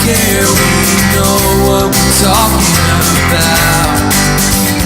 care, we know what we're talking about.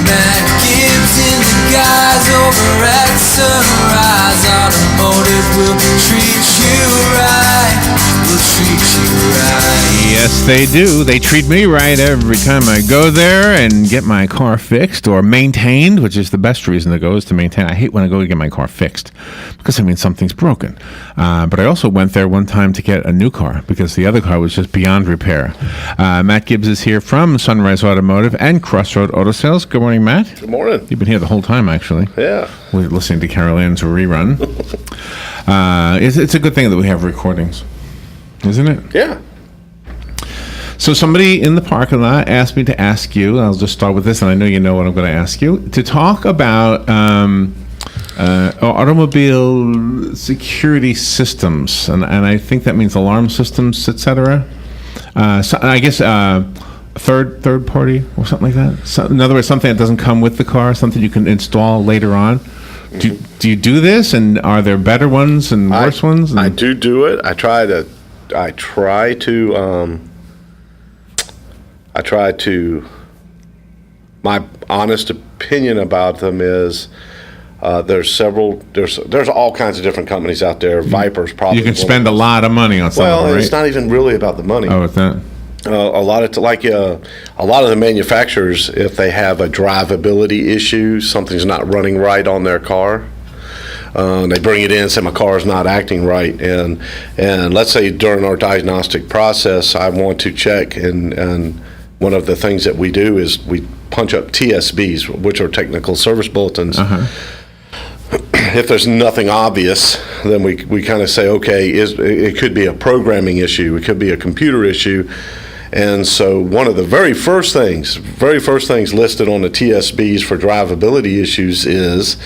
Matt Gibbs in the guys over at Sunrise Automotive will treat you right. Will treat you right. Yes, they do. They treat me right every time I go there and get my car fixed or maintained, which is the best reason to go, is to maintain. I hate when I go to get my car fixed because, I mean, something's broken. But I also went there one time to get a new car because the other car was just beyond repair. Matt Gibbs is here from Sunrise Automotive and Crossroad Auto Sales. Good morning, Matt. Good morning. You've been here the whole time, actually. Yeah. We're listening to Carol Ann's rerun. It's a good thing that we have recordings, isn't it? Yeah. So somebody in the parking lot asked me to ask you, and I'll just start with this, and I know you know what I'm going to ask you, to talk about automobile security systems, and I think that means alarm systems, etc. So I guess third party or something like that. So, in other words, something that doesn't come with the car, something you can install later on. Do you do this, and are there better ones and worse ones? I do it. I try to. My honest opinion about them is there's all kinds of different companies out there. Viper's probably. You can spend a lot of money on something. Well, right? It's not even really about the money. Oh, it's that. A lot of the manufacturers, if they have a drivability issue, something's not running right on their car, they bring it in and say my car is not acting right, and let's say during our diagnostic process I want to check, and one of the things that we do is we punch up TSBs, which are technical service bulletins. If there's nothing obvious, then we kind of say, okay, it could be a programming issue, it could be a computer issue. And so one of the very first things listed on the TSBs for drivability issues is,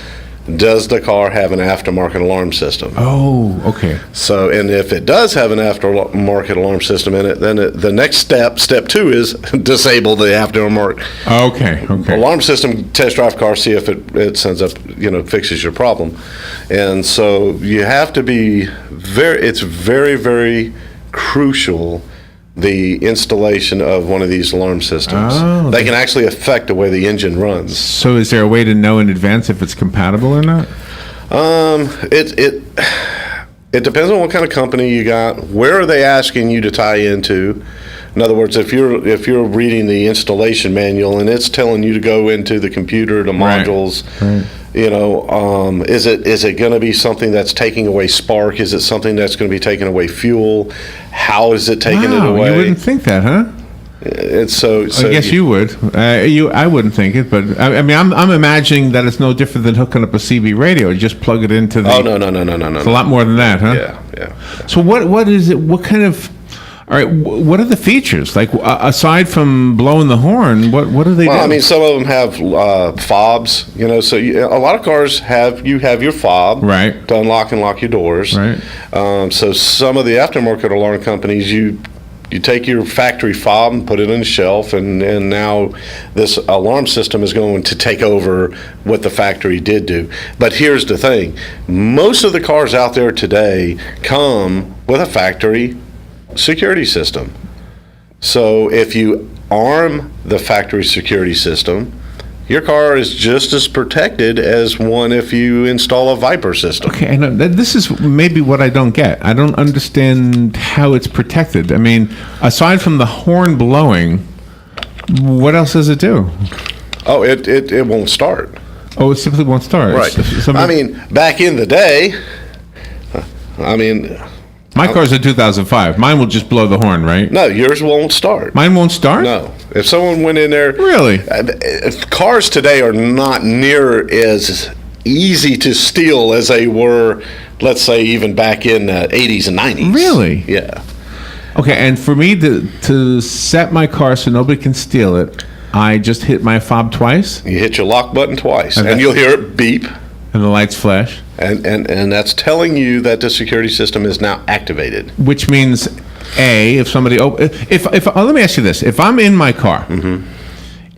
does the car have an aftermarket alarm system? Oh, okay. So, and if it does have an aftermarket alarm system in it, then the next step 2 is disable the aftermarket alarm system, test drive car, see if it sends up, fixes your problem. And so you have to be it's very, very crucial, the installation of one of these alarm systems. Oh, they can actually affect the way the engine runs. So is there a way to know in advance if it's compatible or not? It depends on what kind of company you got. Where are they asking you to tie into? In other words, if you're reading the installation manual and it's telling you to go into the computer, the modules, right. Is it going to be something that's taking away spark? Is it something that's going to be taking away fuel? How is it taking it away? You wouldn't think that, huh? And so I guess you would. I wouldn't think it, but I mean, I'm imagining that it's no different than hooking up a CB radio. You just plug it into the. Oh no! It's a lot more than that, huh? Yeah. So what is it? What kind of? All right, what are the features? Like, aside from blowing the horn, what do they do? Well, I mean, some of them have fobs, so a lot of cars have your fob right. to unlock and lock your doors. Right. So some of the aftermarket alarm companies, you take your factory fob and put it on the shelf, and now this alarm system is going to take over what the factory did do. But here's the thing. Most of the cars out there today come with a factory security system. So if you arm the factory security system, your car is just as protected as one if you install a Viper system. Okay, and this is maybe what I don't get. I don't understand how it's protected. I mean, aside from the horn blowing, what else does it do? Oh, it won't start. Oh, it simply won't start. Right. I mean, back in the day, my car's a 2005. Mine will just blow the horn, right? No, yours won't start. Mine won't start? No. If someone went in there... Really? Cars today are not near as easy to steal as they were, let's say, even back in the 80s and 90s. Really? Yeah. Okay, and for me to set my car so nobody can steal it, I just hit my fob twice? You hit your lock button twice, and you'll hear it beep. And the lights flash. And that's telling you that the security system is now activated. Which means, if somebody... let me ask you this. If I'm in my car,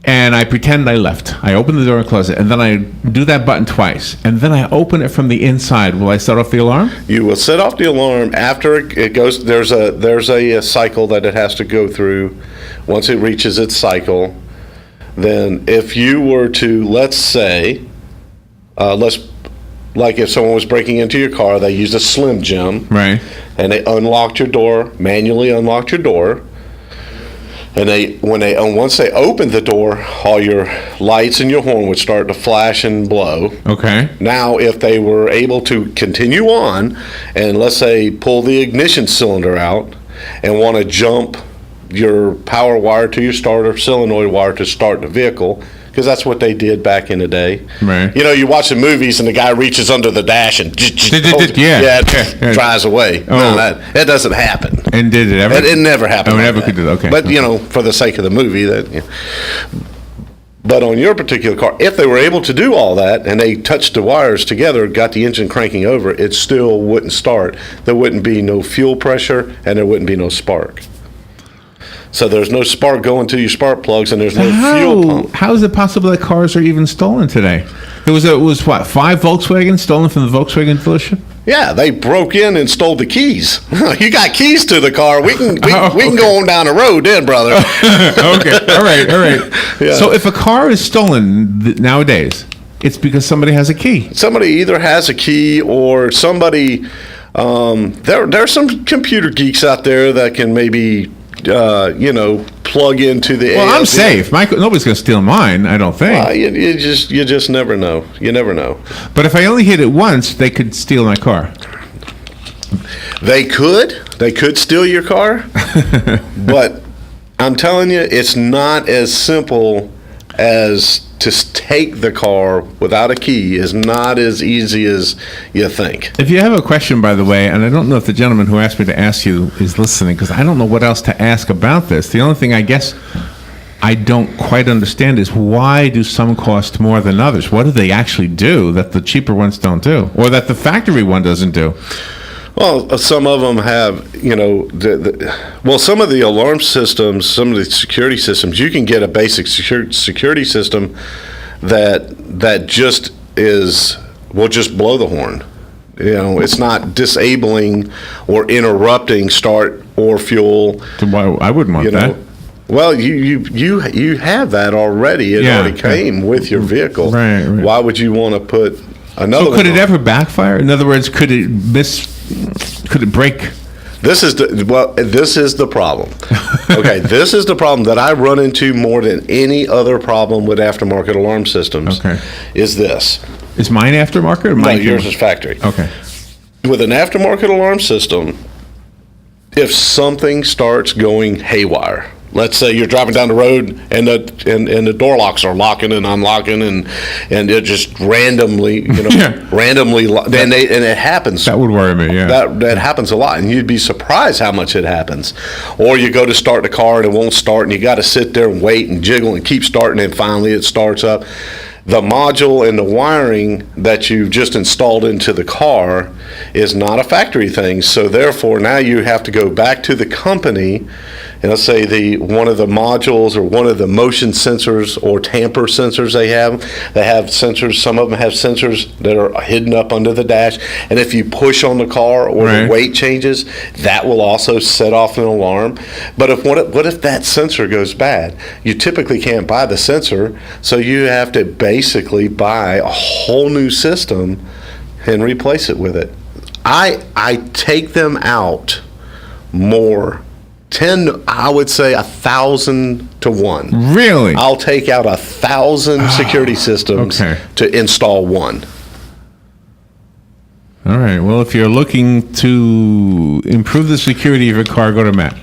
and I pretend I left. I open the door and close it, and then I do that button twice, and then I open it from the inside. Will I set off the alarm? You will set off the alarm after it goes. There's a cycle that it has to go through. Once it reaches its cycle, then if you were to, let's say, like if someone was breaking into your car, they used a Slim Jim, Right. and they unlocked your door, manually unlocked your door. And once they opened the door, all your lights and your horn would start to flash and blow. Okay. Now, if they were able to continue on and, let's say, pull the ignition cylinder out and want to jump your power wire to your starter solenoid wire to start the vehicle, because that's what they did back in the day. Right. You know, you watch the movies and the guy reaches under the dash and Yeah. drives away. Oh. No, that doesn't happen. And did it ever? It never happened. Oh, it like never that. could do that. Okay. But, you know, for the sake of the movie, but on your particular car, if they were able to do all that and they touched the wires together, got the engine cranking over, it still wouldn't start. There wouldn't be no fuel pressure and there wouldn't be no spark. So there's no spark going to your spark plugs, and there's no fuel pump. How is it possible that cars are even stolen today? It was what, 5 Volkswagens stolen from the Volkswagen dealership? Yeah, they broke in and stole the keys. You got keys to the car. We can go on down the road then, brother. Okay, all right. Yeah. So if a car is stolen nowadays, it's because somebody has a key. Somebody either has a key or somebody. There are some computer geeks out there that can maybe. Plug into the. Well, I'm safe. Nobody's going to steal mine. I don't think. You just never know. You never know. But if I only hit it once, they could steal my car. They could steal your car, but I'm telling you, it's not as simple as to take the car without a key. Is not as easy as you think. If you have a question, by the way, and I don't know if the gentleman who asked me to ask you is listening, because I don't know what else to ask about this. The only thing I guess I don't quite understand is why do some cost more than others? What do they actually do that the cheaper ones don't do, or that the factory one doesn't do? Well, some of them have, some of the alarm systems, some of the security systems, you can get a basic security system that just will just blow the horn. You know, it's not disabling or interrupting start or fuel. I wouldn't want that. Well, you have that already. It already came with your vehicle. Right. Why would you want to put another one? So could it ever backfire? In other words, could it break? This is the problem. Okay, this is the problem that I run into more than any other problem with aftermarket alarm systems. Okay. Is this. Is mine aftermarket or mine? No, yours is factory. Okay. With an aftermarket alarm system, if something starts going haywire, let's say you're driving down the road and the door locks are locking and unlocking and it just randomly, randomly, and it happens. That would worry me. Yeah. That happens a lot, and you'd be surprised how much it happens. Or you go to start the car and it won't start, and you got to sit there and wait and jiggle and keep starting, and finally it starts up. The module and the wiring that you've just installed into the car is not a factory thing. So therefore, now you have to go back to the company, and let's say one of the modules or one of the motion sensors or tamper sensors they have sensors. Some of them have sensors that are hidden up under the dash, and if you push on the car or the weight changes, that will also set off an alarm. But what if that sensor goes bad? You typically can't buy the sensor, so you have to basically buy a whole new system and replace it with it. I take them out more. I would say 1,000 to 1. Really? I'll take out 1,000 security systems to install one. All right. Well, if you're looking to improve the security of your car, go to Matt.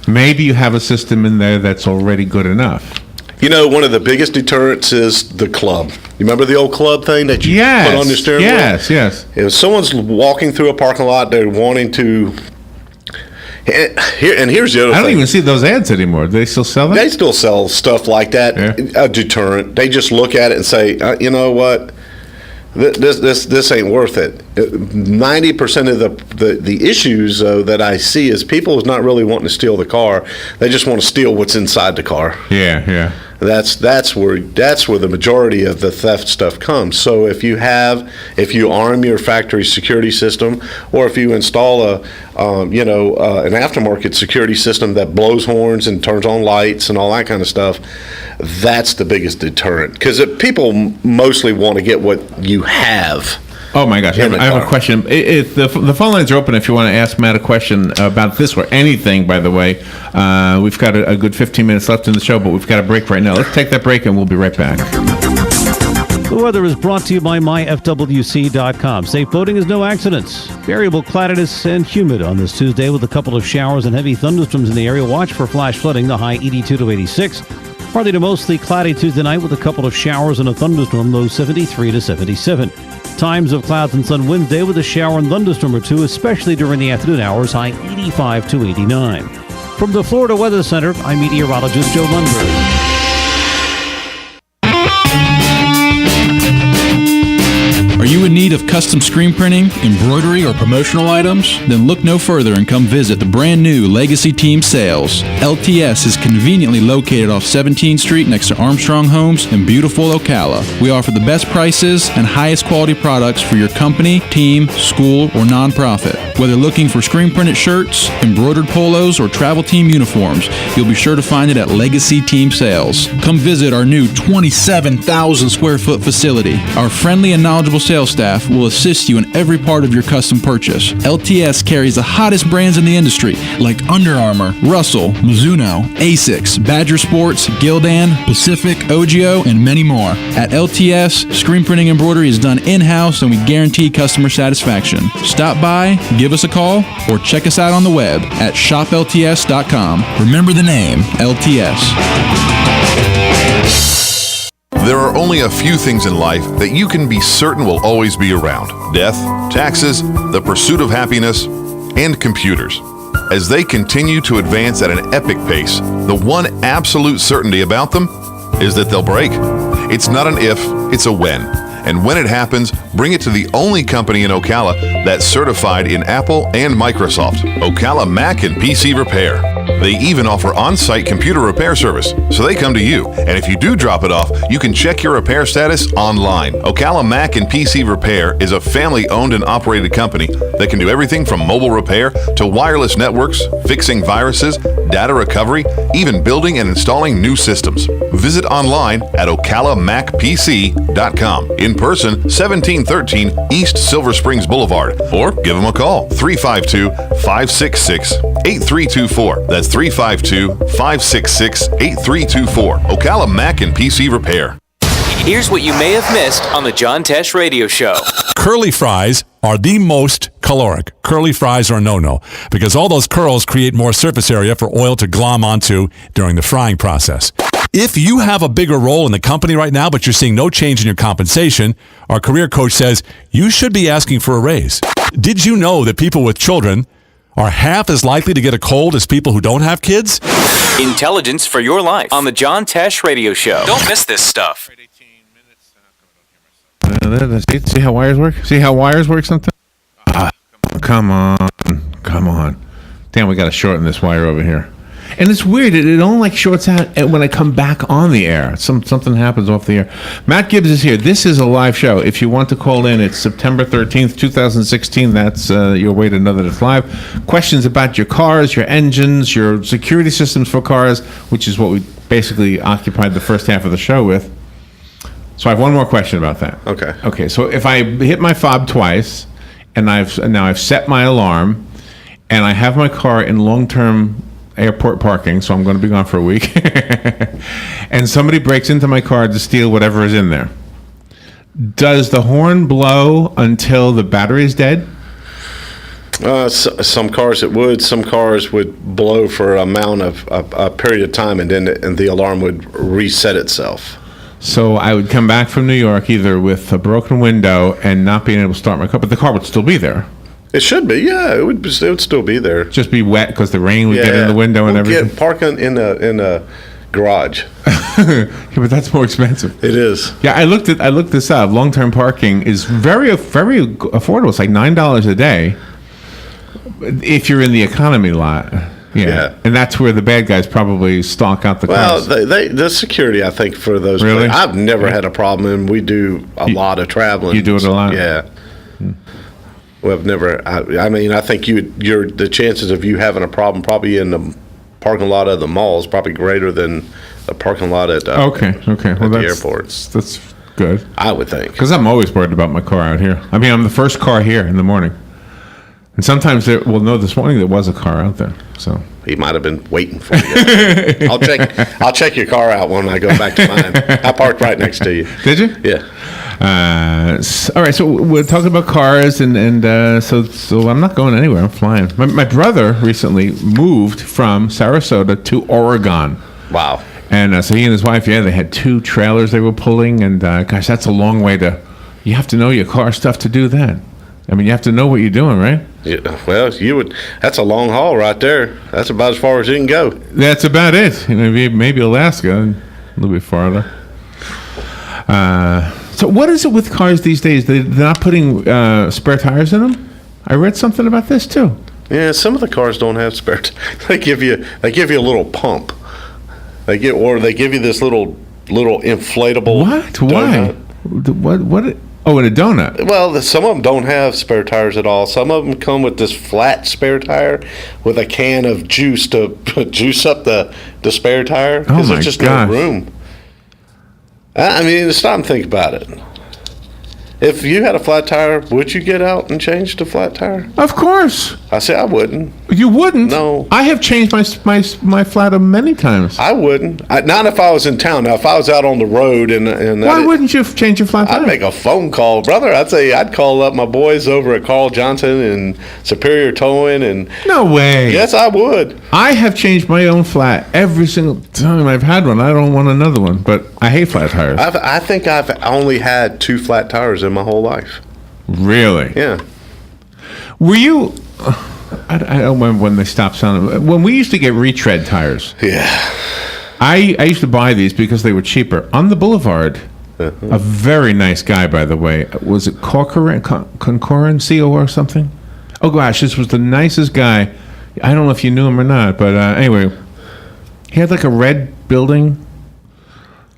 Maybe you have a system in there that's already good enough. You know, one of the biggest deterrents is the club. You remember the old club thing that you put on your steering wheel? Yes. If someone's walking through a parking lot, they're wanting to. Here's the other thing. I don't even see those ads anymore. Do they still sell them? They still sell stuff like that. Yeah. A deterrent. They just look at it and say, you know what? This ain't worth it. 90% of the issues that I see is people is not really wanting to steal the car. They just want to steal what's inside the car. Yeah. That's where the majority of the theft stuff comes. So if you arm your factory security system, or if you install an aftermarket security system that blows horns and turns on lights and all that kind of stuff, that's the biggest deterrent, because people mostly want to get what you have. Oh my gosh! I have a question. The phone lines are open if you want to ask Matt a question about this or anything. By the way, we've got a good 15 minutes left in the show, but we've got a break right now. Let's take that break, and we'll be right back. The weather is brought to you by myfwc.com. Safe boating is no accidents. Variable cloudiness and humid on this Tuesday with a couple of showers and heavy thunderstorms in the area. Watch for flash flooding. The high 82 to 86. Partly to mostly cloudy Tuesday night with a couple of showers and a thunderstorm. Low 73 to 77. Times of clouds and sun Wednesday with a shower and thunderstorm or two, especially during the afternoon hours, high 85 to 89. From the Florida Weather Center, I'm meteorologist Joe Lundberg. Are you in need of custom screen printing, embroidery, or promotional items? Then look no further and come visit the brand new Legacy Team Sales. LTS is conveniently located off 17th Street next to Armstrong Homes in beautiful Ocala. We offer the best prices and highest quality products for your company, team, school, or nonprofit. Whether looking for screen printed shirts, embroidered polos, or travel team uniforms, you'll be sure to find it at Legacy Team Sales. Come visit our new 27,000 square foot facility. Our friendly and knowledgeable sales staff will assist you in every part of your custom purchase. LTS carries the hottest brands in the industry like Under Armour, Russell, Mizuno, Asics, Badger Sports, Gildan, Pacific, Ogio, and many more. At LTS, screen printing embroidery is done in-house and we guarantee customer satisfaction. Stop by, give us a call, or check us out on the web at shoplts.com. Remember the name, LTS. There are only a few things in life that you can be certain will always be around: death, taxes, the pursuit of happiness, and computers. As they continue to advance at an epic pace, the one absolute certainty about them is that they'll break. It's not an if, it's a when. And when it happens, bring it to the only company in Ocala that's certified in Apple and Microsoft, Ocala Mac and PC Repair. They even offer on-site computer repair service, so they come to you. And if you do drop it off, you can check your repair status online. Ocala Mac and PC Repair is a family-owned and operated company that can do everything from mobile repair to wireless networks, fixing viruses, data recovery, even building and installing new systems. Visit online at ocalamacpc.com. In person, 1713 East Silver Springs Boulevard, or give them a call, 352-566-8324. That's 352-566-8324. Ocala Mac and PC Repair. Here's what you may have missed on the John Tesh Radio Show. Curly fries are the most caloric. Curly fries are a no-no because all those curls create more surface area for oil to glom onto during the frying process. If you have a bigger role in the company right now, but you're seeing no change in your compensation, our career coach says you should be asking for a raise. Did you know that people with children are half as likely to get a cold as people who don't have kids? Intelligence for your life on the John Tesh Radio Show. Don't miss this stuff. See how wires work? See how wires work sometimes? Come on. Damn, we got to shorten this wire over here. And it's weird. It only like shorts out when I come back on the air. Something happens off the air. Matt Gibbs is here. This is a live show. If you want to call in, it's September 13th, 2016. That's your way to know that it's live. Questions about your cars, your engines, your security systems for cars, which is what we basically occupied the first half of the show with. So I have one more question about that. Okay. So if I hit my fob twice, and I've set my alarm, and I have my car in long-term airport parking, so I'm going to be gone for a week, and somebody breaks into my car to steal whatever is in there, does the horn blow until the battery is dead? Some cars it would. Some cars would blow for a period of time, and then the alarm would reset itself. So I would come back from New York either with a broken window and not being able to start my car, but the car would still be there. It should be, yeah. It would still be there. Just be wet because the rain would get in the window and everything. Parking in a garage. Yeah, but that's more expensive. It is. Yeah, I looked this up. Long-term parking is very, very affordable. It's like $9 a day if you're in the economy lot. Yeah. And that's where the bad guys probably stalk out the Well, cars. the security, I think, for those. Really? I've never had a problem, and we do a lot of traveling. You do it a lot? Yeah. Well, I've never. I mean, I think the chances of you having a problem probably in the parking lot of the mall is probably greater than the parking lot at Okay. Well, at the airports. That's good. I would think. Because I'm always worried about my car out here. I mean, I'm the first car here in the morning. And sometimes this morning there was a car out there. So He might have been waiting for you. I'll check your car out when I go back to mine. I parked right next to you. Did you? Yeah. All right, so we're talking about cars, and so I'm not going anywhere. I'm flying. My brother recently moved from Sarasota to Oregon. Wow. And so he and his wife, they had 2 trailers they were pulling, and gosh, that's a long way you have to know your car stuff to do that. I mean, you have to know what you're doing, right? Yeah, well, that's a long haul right there. That's about as far as you can go. That's about it. Maybe Alaska, and a little bit farther. So what is it with cars these days? They're not putting spare tires in them? I read something about this, too. Yeah, some of the cars don't have spare. They give you a little pump. They give you this little inflatable. What? Why? What? Oh, in a donut. Well, some of them don't have spare tires at all. Some of them come with this flat spare tire with a can of juice to juice up the spare tire because there's just no room. I mean, stop and think about it. If you had a flat tire, would you get out and change the flat tire? Of course. I say I wouldn't. You wouldn't? No. I have changed my flat many times. I wouldn't. Not if I was in town. Now, if I was out on the road and why wouldn't you change your flat tire? I'd make a phone call, brother. I'd call up my boys over at Carl Johnson and Superior Towing and. No way. Yes, I would. I have changed my own flat every single time I've had one. I don't want another one, but I hate flat tires. I think I've only had 2 flat tires in my whole life. Really? Yeah. Were you? I don't remember when they stopped selling them. When we used to get retread tires. Yeah. I used to buy these because they were cheaper. On the boulevard, a very nice guy, by the way. Was it Concoran CO or something? Oh, gosh, this was the nicest guy. I don't know if you knew him or not, but anyway, he had like a red building,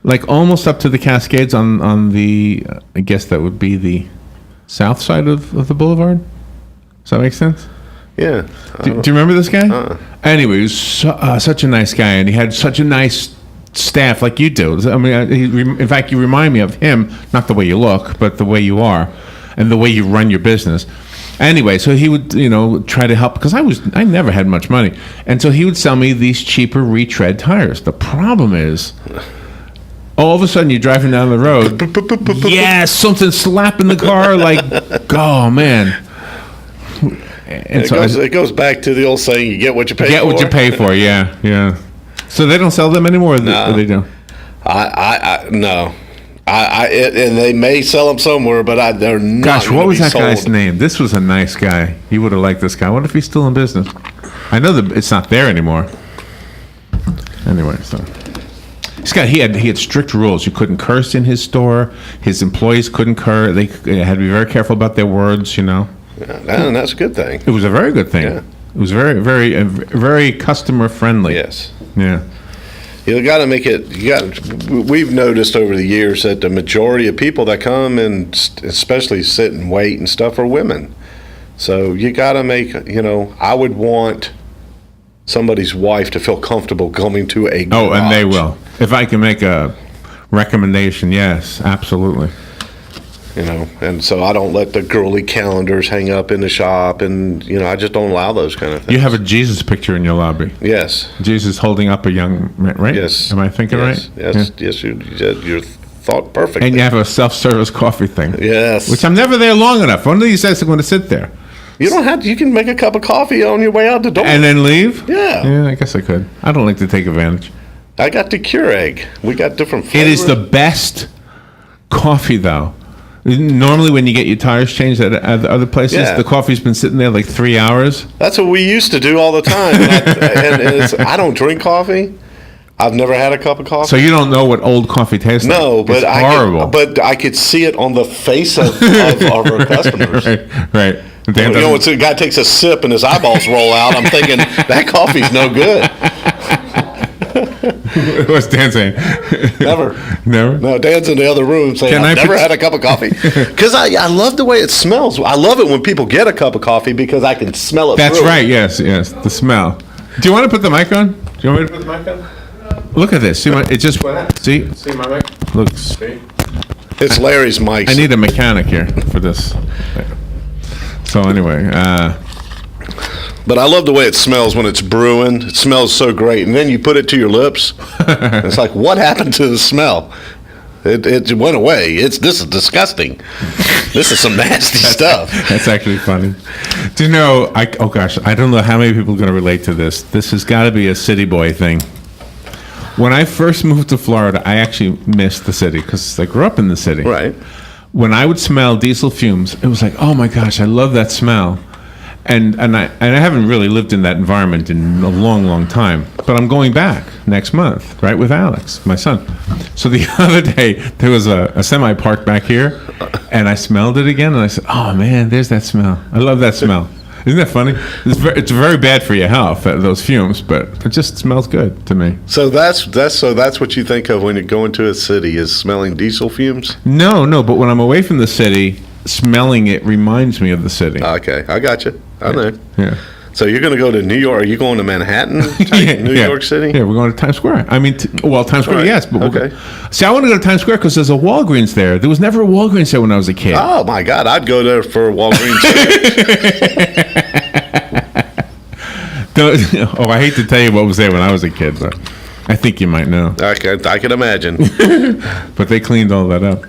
like almost up to the Cascades on the, I guess that would be the south side of the boulevard. Does that make sense? Yeah. Do you remember this guy? Anyway, he was such a nice guy, and he had such a nice staff like you do. I mean, in fact, you remind me of him, not the way you look, but the way you are and the way you run your business. Anyway, so he would, try to help because I never had much money. And so he would sell me these cheaper retread tires. The problem is, all of a sudden you're driving down the road. Yeah, something slapping the car like, oh, man. And it goes back to the old saying, you get what you pay for. Get what you pay for, yeah. So they don't sell them anymore, or they do? No. And they may sell them somewhere, but they're not. Gosh, what was that sold. guy's name? This was a nice guy. He would have liked this guy. What if he's still in business? I know that it's not there anymore. Anyway, so he had strict rules. You couldn't curse in his store. His employees couldn't curse. They had to be very careful about their words. Yeah, and that's a good thing. It was a very good thing. Yeah. It was very, very, very customer friendly. Yes. Yeah. You got to make it. We've noticed over the years that the majority of people that come and especially sit and wait and stuff are women. So you got to make. I would want somebody's wife to feel comfortable coming to a garage. Oh, and they will. If I can make a recommendation, yes, absolutely. And so I don't let the girly calendars hang up in the shop, and I just don't allow those kind of things. You have a Jesus picture in your lobby. Yes. Jesus holding up a young man, right? Yes. Am I thinking right? Yes. Yeah. Yes. You thought perfectly. And you have a self-service coffee thing. Yes. Which I'm never there long enough. One of these days I'm going to sit there. You don't have to. You can make a cup of coffee on your way out the door. And then leave? Yeah. Yeah, I guess I could. I don't like to take advantage. I got the Keurig. We got different flavors. It is the best coffee, though. Normally, when you get your tires changed at other places, the coffee's been sitting there like 3 hours. That's what we used to do all the time. I don't drink coffee. I've never had a cup of coffee. So you don't know what old coffee tastes like? No, but it's horrible. I could see it on the face of our customers. Right. Dan You know, once a guy takes a sip and his eyeballs roll out, I'm thinking that coffee's no good. What's Dan saying? Never. Never? No, Dan's in the other room saying, I've never had a cup of coffee. Because I love the way it smells. I love it when people get a cup of coffee because I can smell it. That's right. Yes. The smell. Do you want to put the mic on? Do you want me to put the mic on? Look at this. See it just see my mic? Looks. It's Larry's mic. I need a mechanic here for this. So anyway, but I love the way it smells when it's brewing. It smells so great, and then you put it to your lips. It's like, what happened to the smell? It went away. This is disgusting. This is some nasty stuff. That's actually funny. Do you know? I don't know how many people are going to relate to this. This has got to be a city boy thing. When I first moved to Florida, I actually missed the city because I grew up in the city. Right. When I would smell diesel fumes, it was like, oh my gosh, I love that smell. And I haven't really lived in that environment in a long, long time. But I'm going back next month, right, with Alex, my son. So the other day, there was a semi parked back here, and I smelled it again, and I said, oh man, there's that smell. I love that smell. Isn't that funny? It's very bad for your health, those fumes, but it just smells good to me. So that's what you think of when you go into a city, is smelling diesel fumes? No, but when I'm away from the city, smelling it reminds me of the city. Okay, I got you. I know. Yeah. So you're going to go to New York? Are you going to Manhattan, New York City? Yeah, we're going to Times Square. I mean, Times Square, right. Yes. But okay. See, I want to go to Times Square because there's a Walgreens there. There was never a Walgreens there when I was a kid. Oh, my God. I'd go there for Walgreens. I hate to tell you what was there when I was a kid, but I think you might know. I can imagine. But they cleaned all that up.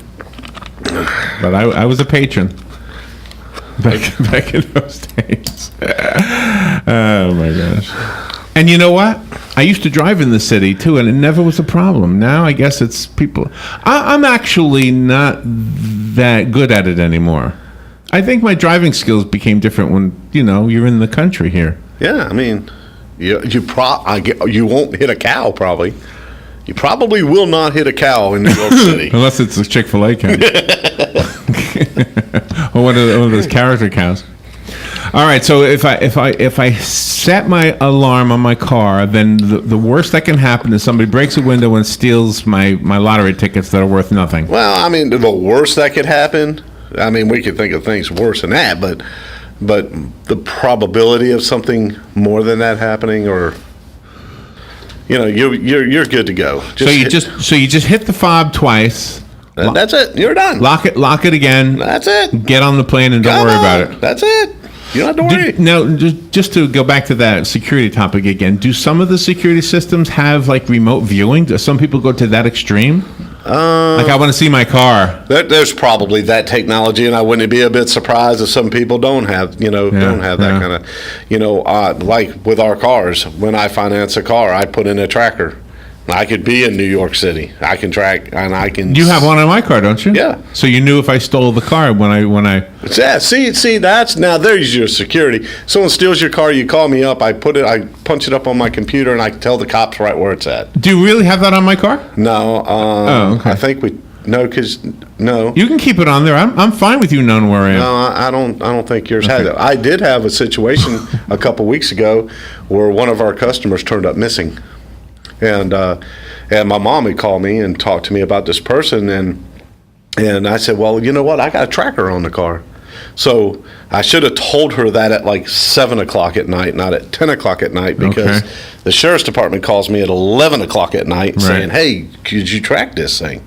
But I was a patron back in those days. Oh my gosh! And you know what? I used to drive in the city too, and it never was a problem. Now I guess it's people. I'm actually not that good at it anymore. I think my driving skills became different when you're in the country here. Yeah, I mean, you won't hit a cow probably. You probably will not hit a cow in New York City. Unless it's a Chick-fil-A cow. Or one of those character cows. All right, so if I set my alarm on my car, then the worst that can happen is somebody breaks a window and steals my lottery tickets that are worth nothing. Well, I mean, the worst that could happen, I mean, we could think of things worse than that, but the probability of something more than that happening, or you're good to go. So you just hit the fob twice. That's it. You're done. Lock it again. That's it. Get on the plane and don't worry about it. That's it. You don't have to worry. Now, just to go back to that security topic again, do some of the security systems have like remote viewing? Do some people go to that extreme? Like I want to see my car. There's probably that technology, and I wouldn't be a bit surprised if some people don't have that kind of, like with our cars. When I finance a car, I put in a tracker. I could be in New York City. I can track, and I can. You have one on my car, don't you? Yeah. So you knew if I stole the car when I. Yeah. See, there's your security. Someone steals your car, you call me up. I punch it up on my computer, and I tell the cops right where it's at. Do you really have that on my car? No. Okay. I think no. You can keep it on there. I'm fine with you knowing where I am. No, I don't think yours has it. I did have a situation a couple weeks ago where one of our customers turned up missing. And my mom had called me and talked to me about this person, and I said, well, you know what? I got a tracker on the car. So I should have told her that at like 7 o'clock at night, not at 10 o'clock at night, because the sheriff's department calls me at 11 o'clock at night saying, hey, could you track this thing?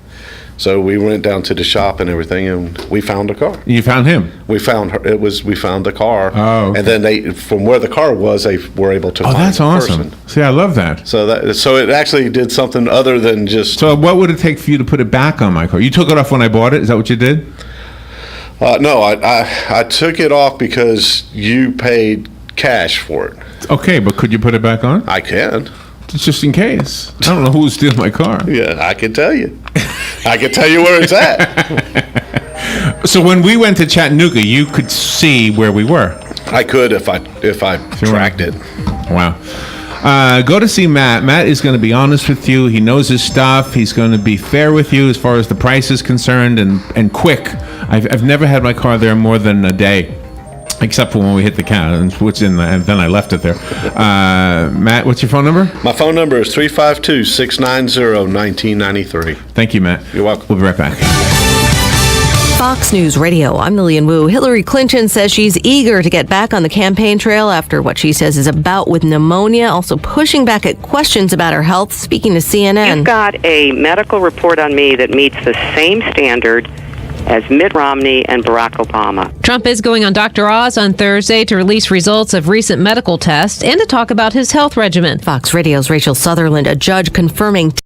So we went down to the shop and everything, and we found a car. You found him? We found her. We found the car. Oh, okay. And then from where the car was, they were able to find that's the awesome. person. See, I love that. So it actually did something other than just. So what would it take for you to put it back on my car? You took it off when I bought it? Is that what you did? No, I took it off because you paid cash for it. Okay, but could you put it back on? I can. Just in case. I don't know who would steal my car. Yeah, I can tell you. I can tell you where it's at. So when we went to Chattanooga, you could see where we were. I could if I tracked it. Wow. Go to see Matt. Matt is going to be honest with you. He knows his stuff. He's going to be fair with you as far as the price is concerned, and quick. I've never had my car there more than a day. Except for when we hit the count, which and then I left it there. Matt, what's your phone number? My phone number is 352-690-1993. Thank you, Matt. You're welcome. We'll be right back. Fox News Radio, I'm Lillian Wu. Hillary Clinton says she's eager to get back on the campaign trail after what she says is a bout with pneumonia, also pushing back at questions about her health, speaking to CNN. You've got a medical report on me that meets the same standard as Mitt Romney and Barack Obama. Trump is going on Dr. Oz on Thursday to release results of recent medical tests and to talk about his health regimen. Fox Radio's Rachel Sutherland, a judge confirming